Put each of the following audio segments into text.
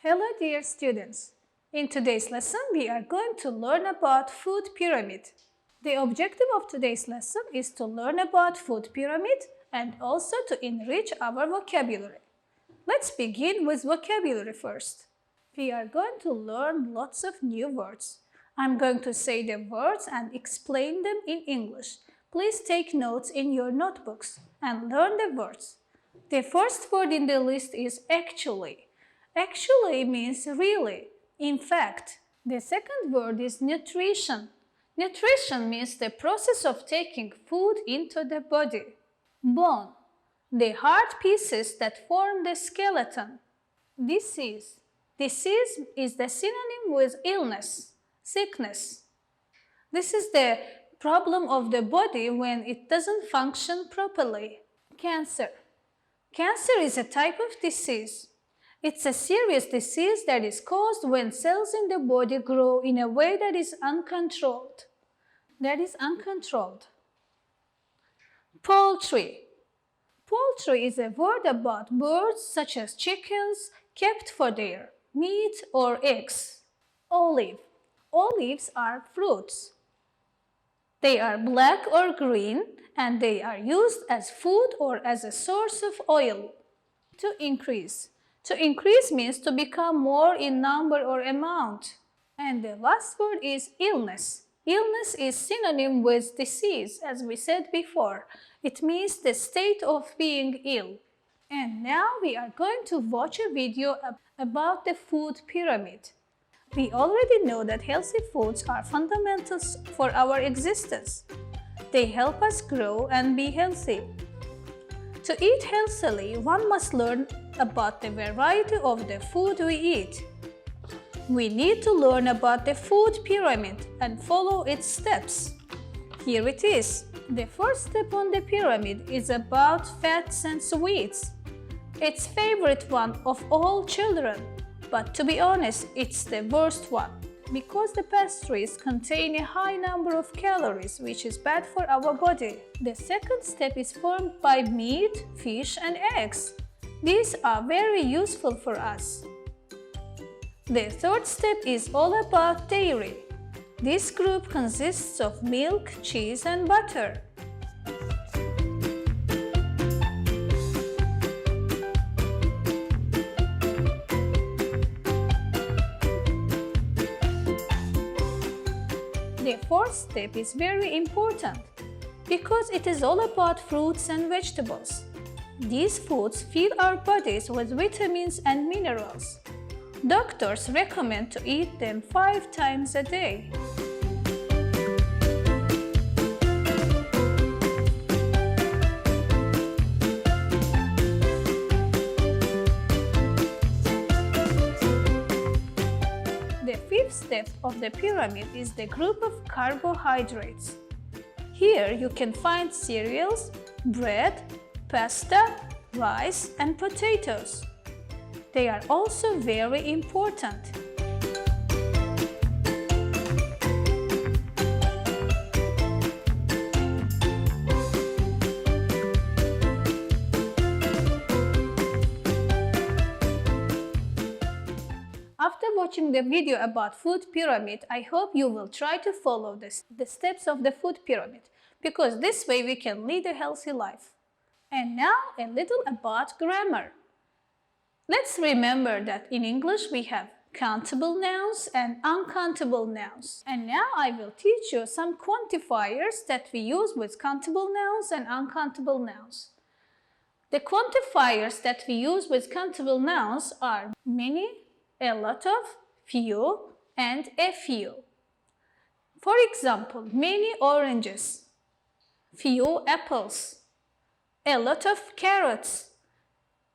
Hello dear students. In today's lesson we are going to learn about food pyramid. The objective of today's lesson is to learn about food pyramid and also to enrich our vocabulary. Let's begin with vocabulary first. We are going to learn lots of new words. I'm going to say the words and explain them in English. Please take notes in your notebooks and learn the words. The first word in the list is actually. Actually means really, in fact. The second word is nutrition. Nutrition means the process of taking food into the body. Bone, the hard pieces that form the skeleton. Disease. Disease is the synonym with illness, sickness. This is the problem of the body when it doesn't function properly. Cancer. Cancer is a type of disease. It's a serious disease that is caused when cells in the body grow in a way that is uncontrolled. Poultry. Poultry is a word about birds such as chickens kept for their meat or eggs. Olive. Olives are fruits. They are black or green and they are used as food or as a source of oil. To increase. To increase means to become more in number or amount. And the last word is illness. Illness is synonym with disease, as we said before. It means the state of being ill. And now we are going to watch a video about the food pyramid. We already know that healthy foods are fundamentals for our existence. They help us grow and be healthy. To eat healthily, one must learn about the variety of the food we eat. We need to learn about the food pyramid and follow its steps. Here it is. The first step on the pyramid is about fats and sweets. It's favorite one of all children, but to be honest, it's the worst one because the pastries contain a high number of calories, which is bad for our body. The second step is formed by meat, fish, and eggs. These are very useful for us. The third step is all about dairy. This group consists of milk, cheese, and butter. The fourth step is very important because it is all about fruits and vegetables. These foods fill our bodies with vitamins and minerals. Doctors recommend to eat them 5 times a day. The fifth step of the pyramid is the group of carbohydrates. Here you can find cereals, bread, pasta, rice, and potatoes. They are also very important. After watching the video about food pyramid, I hope you will try to follow the steps of the food pyramid because this way we can lead a healthy life. And now a little about grammar. Let's remember that in English we have countable nouns and uncountable nouns. And now I will teach you some quantifiers that we use with countable nouns and uncountable nouns. The quantifiers that we use with countable nouns are many, a lot of, few, and a few. For example, many oranges, few apples, a lot of carrots,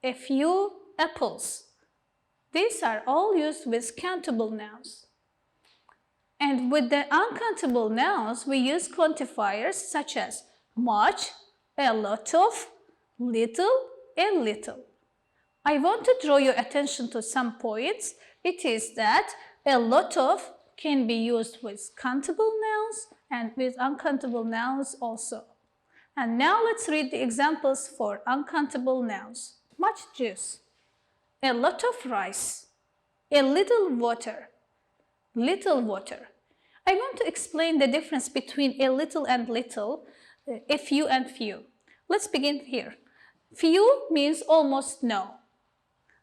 a few apples. These are all used with countable nouns. And with the uncountable nouns, we use quantifiers such as much, a lot of, little, a little. I want to draw your attention to some points. It is that a lot of can be used with countable nouns and with uncountable nouns also. And now let's read the examples for uncountable nouns. Much juice, a lot of rice, A little water. Little water. I want to explain the difference between a little and little, a few and few. Let's begin here. Few means almost no.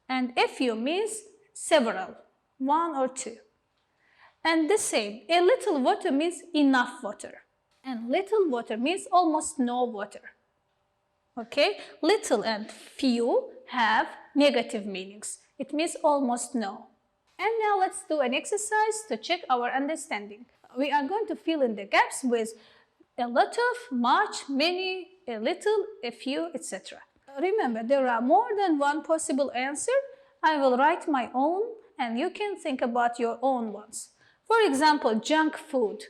And a few means several, one or two. And the same, a little water means enough water. And little water means almost no water. Okay? Little and few have negative meanings. It means almost no. And now let's do an exercise to check our understanding. We are going to fill in the gaps with a lot of, much, many, a little, a few, etc. Remember, there are more than one possible answer. I will write my own and you can think about your own ones. For example, junk food.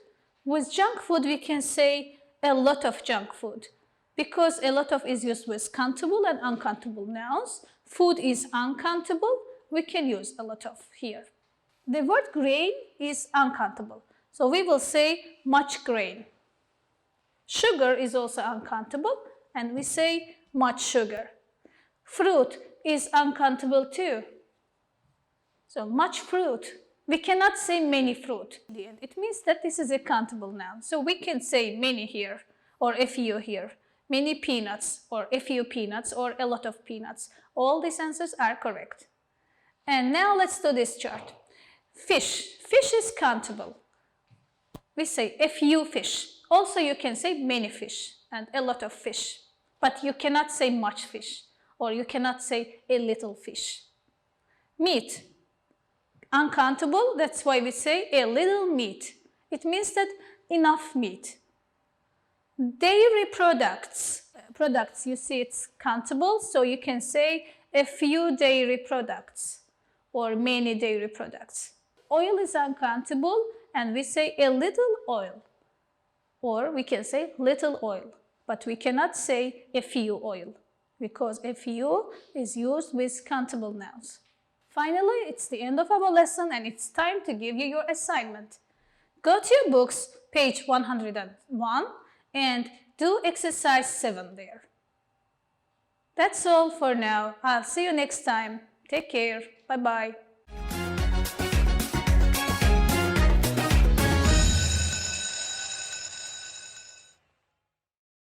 With junk food, we can say a lot of junk food because a lot of is used with countable and uncountable nouns. Food is uncountable. We can use a lot of here. The word grain is uncountable. So we will say much grain. Sugar is also uncountable and we say much sugar. Fruit is uncountable too. So much fruit. We cannot say many fruit. It means that this is a countable noun. So we can say many here or a few here. Many peanuts or a few peanuts or a lot of peanuts. All these answers are correct. And now let's do this chart. Fish. Fish is countable. We say a few fish. Also you can say many fish and a lot of fish. But you cannot say much fish or you cannot say a little fish. Meat. Uncountable, that's why we say a little meat. It means that enough meat. Dairy products. Products, you see it's countable, so you can say a few dairy products or many dairy products. Oil is uncountable and we say a little oil. Or we can say little oil, but we cannot say a few oil because a few is used with countable nouns. Finally, it's the end of our lesson and it's time to give you your assignment. Go to your books, page 101, and do exercise 7 there. That's all for now. I'll see you next time. Take care. Bye-bye.